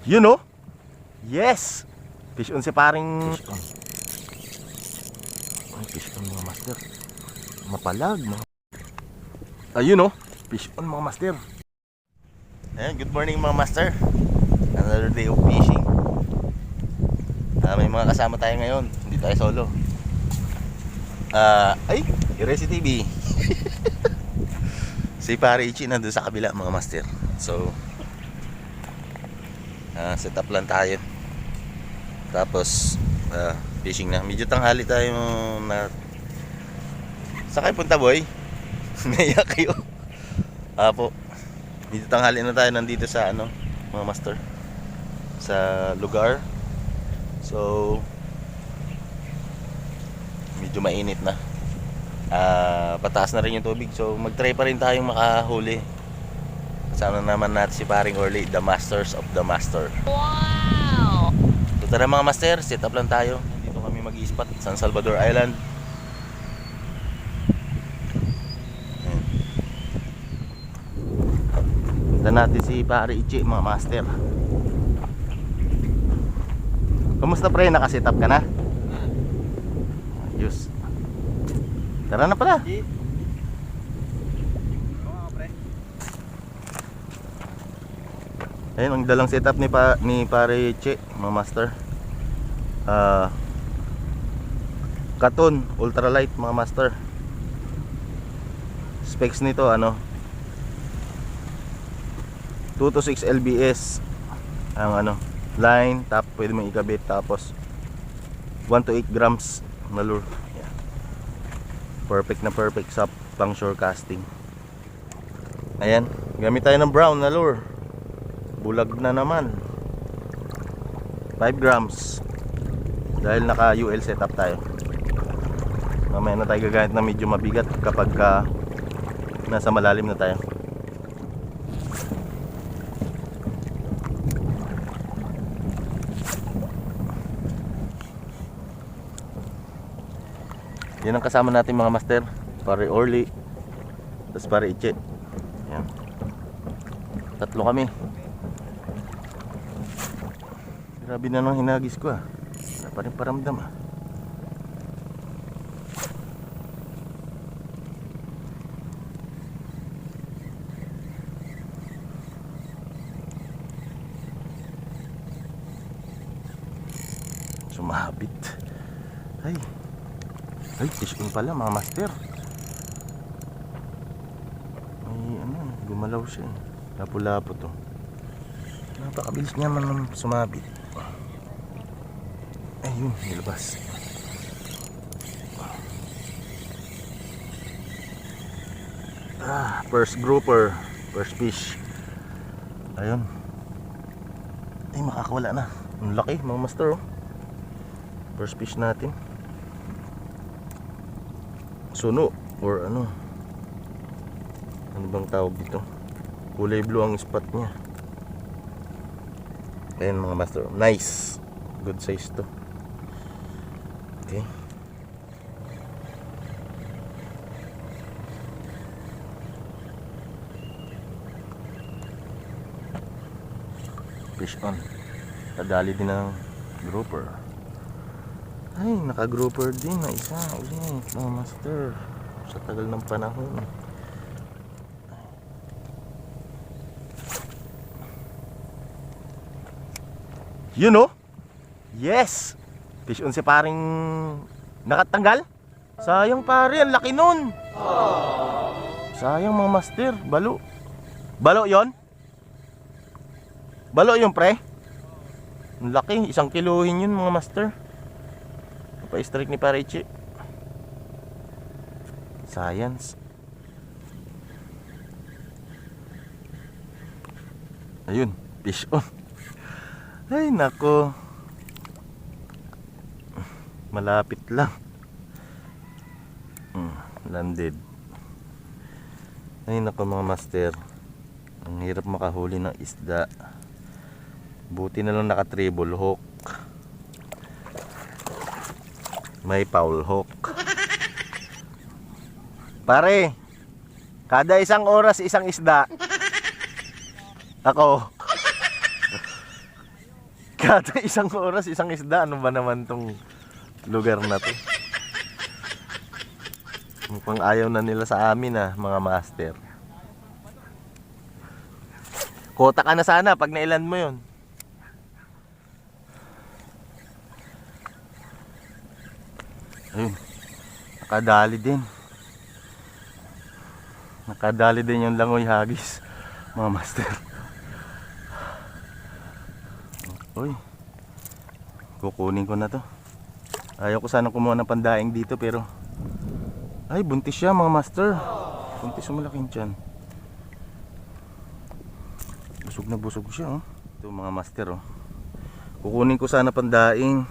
You know? Yes! Fish on si paring... Fish on. Ay, fish on mga master. Mapalag mga... Ayun oh. Fish on mga master. Ayan, good morning mga master. Another day of fishing. May mga kasama tayo ngayon. Hindi tayo solo. Ay, Iresi TV. Si Pare Ichi nandun sa kabila mga master. So set up lang tayo. Tapos fishing na. Medyo tanghali tayo na. Sakay punta boy. Naiyak kayo. Apo. Medyo tanghali na tayo nandito sa ano mga master, sa lugar. So medyo mainit na. Pataas na rin yung tubig. So mag-try pa rin tayong makahuli. Kasama naman natin si paring Orly, the masters of the master. Wow! So tara mga master, set up lang tayo. Dito kami mag-i-spot, San Salvador Island. Punta natin si Pare Ichi mga master. Kumusta pre? Nakaset up ka na? Ayos. Tara na pala. Ayun ang dalang setup ni Pare Che, mga master. Katon ultralight mga master. Specs nito ano 2 to 6 lbs ang ano line, tap pwede mong ikabit, tapos 1 to 8 grams na lure. Yeah. Perfect na perfect sa pang shore casting. Ayan, gamit tayo ng brown na lure. Bulag na naman 5 grams dahil naka UL setup tayo. Mamaya na tayo gagamit na medyo mabigat kapag nasa malalim na tayo. Yan ang kasama natin mga master, Pare Orly, tapos Pare Ichi. Yan. Tatlo kami. Grabe na nung hinagis ko Wala pa rin paramdam Sumabit. Ay, fish on pala mga master. Ay ano, gumalaw siya Lapo-lapo to. Napakabilis niya man sumabit. Ayun, nilabas. First grouper, first fish. Ayun. Ay, makakawala na. Ang laki mga master First fish natin. Suno or ano bang tawag dito, kulay blue ang spot niya. Ayan mga master, nice, good size to. Okay, fish on. Kadali din ng grouper. Ay, naka-grouper din na isa ulit mga master sa tagal ng panahon. You know? Yes! Fish on si paring nakatanggal. Sayang pare, ang laki nun. Sayang mga master, balo. Balo yon? Balo yung pre? Ang laki, 1 kilohin yun mga master. Pa-strike ni Pare Ichi. Science. Ayun, fish on. Ay nako, malapit lang. Landed. Ay nako mga master, ang hirap makahuli ng isda. Buti na lang naka treble hook. May foul hook. Pare, kada 1 oras isang isda. Ako Kada isang oras, isang isda. Ano ba naman tong lugar na to? Mukhang ayaw na nila sa amin mga master. Kota ka na sana pag nailan mo yun. Ayun, nakadali din. Nakadali din yung langoy hagis, mga master. Uy, kukunin ko na to. Ayaw ko sana kumuha ng pandaing dito pero ay, buntis siya mga master. Buntis yung malaking tiyan. Busog na busog siya Ito mga master Kukunin ko sana pandaing.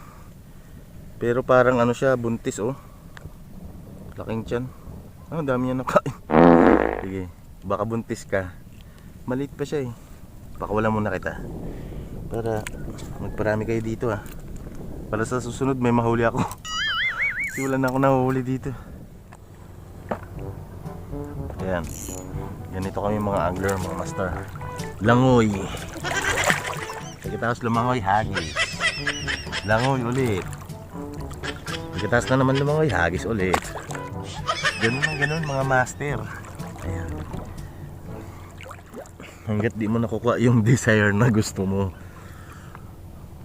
Pero parang ano siya, buntis laking tiyan. Dami niya nakain. Sige, baka buntis ka. Maliit pa siya Pakawalan muna kita para magparami kayo dito Para sa susunod may mahuli ako. Kasi wala na ako nahuhuli dito. Ayan. Ganito kami mga angler, mga master. Langoy. Pagkatapos lumangoy, hagis. Langoy ulit. Pagkatapos na naman lumangoy, hagis ulit. Ganun mga master. Ayan. Hanggat di mo nakukuha yung desire na gusto mo.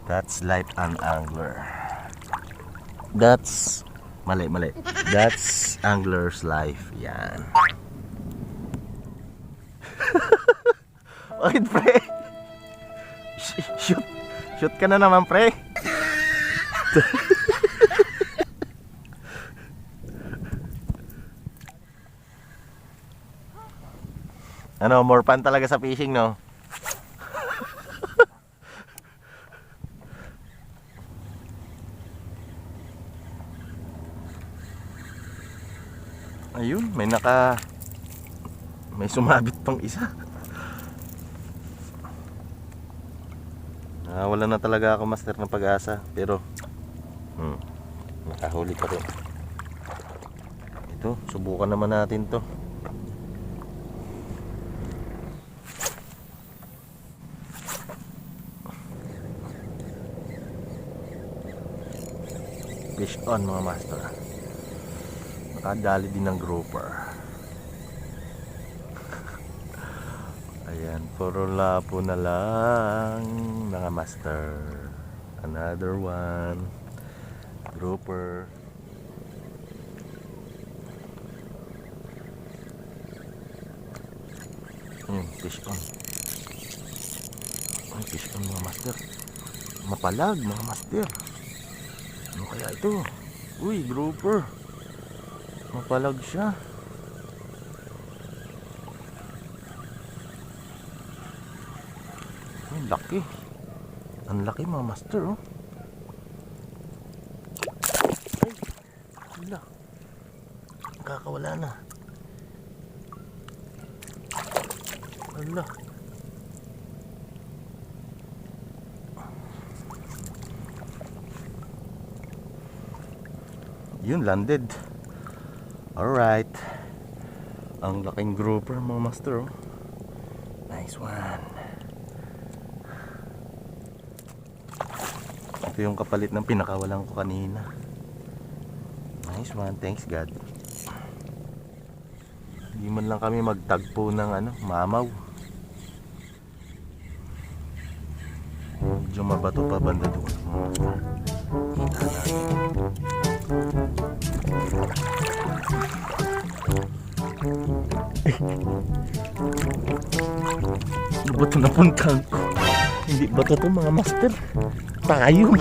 That's life an angler. That's mali. That's angler's life. Yan. Bakit pre? Shoot ka na naman pre. Ano, more fun talaga sa fishing, no? Ayun, may sumabit pang isa. Wala na talaga ako master ng pag-asa, pero nakahuli pa rin. Ito, subukan naman natin to. Fish on mga master. Nakadali din ng grouper. Ayan, puro lapo na lang mga master. Another one. Grouper. Fish on. Ay, fish on mga master. Mapalag mga master. Ano kaya ito? Uy, grouper. Mapalag siya. Ang laki. Ang laki mga master Ay, wala. Kakawala na. Wala. Yun, landed. Alright. Ang laking grouper mga master Nice one. Ito yung kapalit ng pinakawalan ko kanina. Nice one, thanks God. Hindi man lang kami magtagpo ng mamaw. Medyo mabato pa banda doon. Kita natin. Ano ba ito napuntahan ko? Hindi ba ito mga master? Tayong.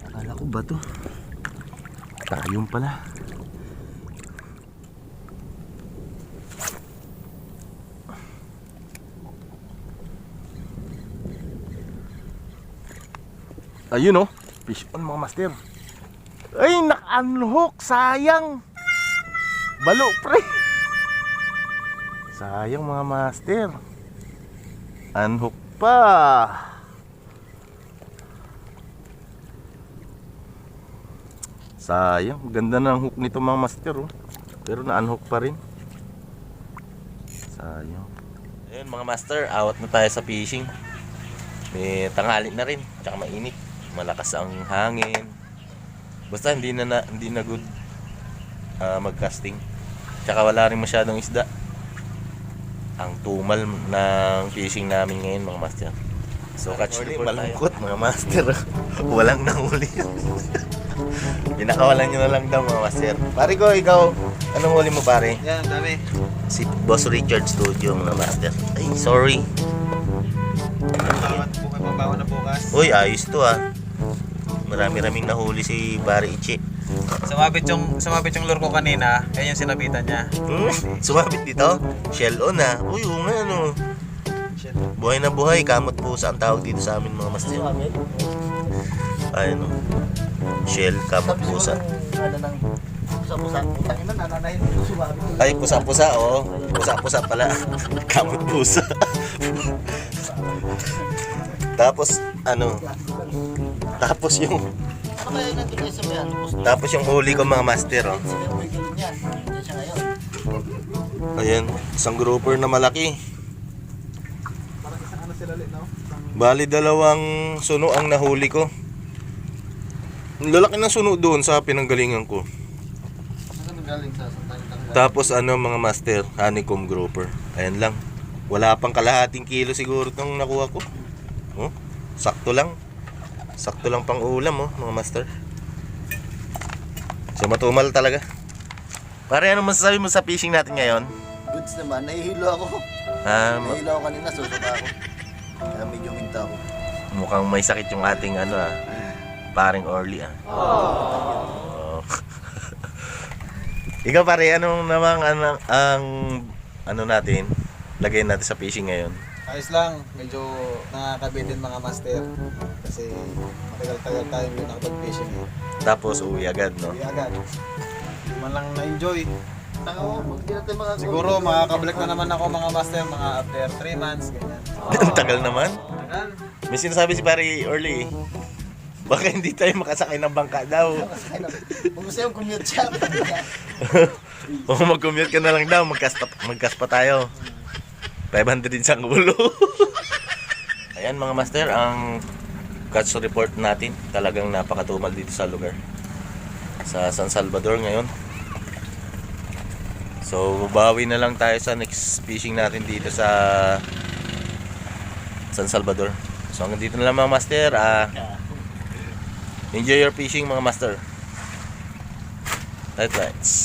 Akala ko ba ito? Tayong pala. Ayun fish on mga master. Ay, naka-unhook, sayang. Balo pre. Sayang mga master. Unhook pa. Sayang, ganda ng hook nito mga master Pero na-unhook pa rin. Tayo. Ayun mga master, out na tayo sa fishing. May tanghali na rin, tsaka mainit. Malakas ang hangin. Basta hindi na good mag-casting. Tsaka wala rin masyadong isda. Ang tumal ng fishing namin ngayon mga master. So catch report malungkot mga master. Walang nahuli. Pinakawalan nyo na lang daw mga master. Pare ko, ikaw, anong huli mo pare? Yan, dami. Si Boss Richard Studio mga master. Ay, sorry. Magbabawa na bukas. Uy, ayos to ah. Marami-raming nahuli si Pare Ichi. Sumabit yung lure ko kanina, kaya yung sinabitan niya. Sumabit dito? Shell on ah. Uy, oo nga ano. Buhay na buhay, kamot pusa ang tawag dito sa amin mga master. Ayun o. Shell, kamot pusa. Ay, pusa-pusa oh. Pusa-pusa pala. Kamot pusa. Tapos ano? Tapos yung huli ko mga master oh. Ayan, isang grouper na malaki. Bali dalawang suno ang nahuli ko. Ang lalaki ng suno doon sa pinanggalingan ko. Tapos ano mga master, honeycomb grouper. Ayan lang. Wala pang kalahating kilo siguro itong nakuha ko. Oh, sakto lang. Sakto lang pang ulam oh mga master. So matumal talaga. Pare, ano masasabi mo sa fishing natin ngayon? Goods naman, nahihilo ako. Nahihilo ako kanina, susuka ako. Kaya medyo minta ako. Mukhang may sakit yung ating ano ah. Paring Orly ah. Oh. Ikaw pare, anong namang ano natin? Lagay natin sa fishing ngayon. Ayos lang, medyo nakakabitin mga master. Kasi matagal-tagal tayo hindi nakapag-fishing eh. Tapos uwi agad no. Hindi agad. Hindi man lang na-enjoy. Siguro Siguro makakabalik na naman ako mga master, mga after 3 months, ganyan. Ang tagal naman. Tagal. May sinasabi si pare Orly. Baka hindi tayo makasakay ng bangka daw. Kung gusto yung commute siya. O mag-commute ka na lang daw, magkas pa tayo. 500 din sa ulo. Ayan mga master, ang catch report natin. Talagang napakatumal dito sa lugar. Sa San Salvador ngayon. So, bawi na lang tayo sa next fishing natin dito sa San Salvador. So, hanggang dito na lang mga master. Enjoy your fishing mga master. Lights.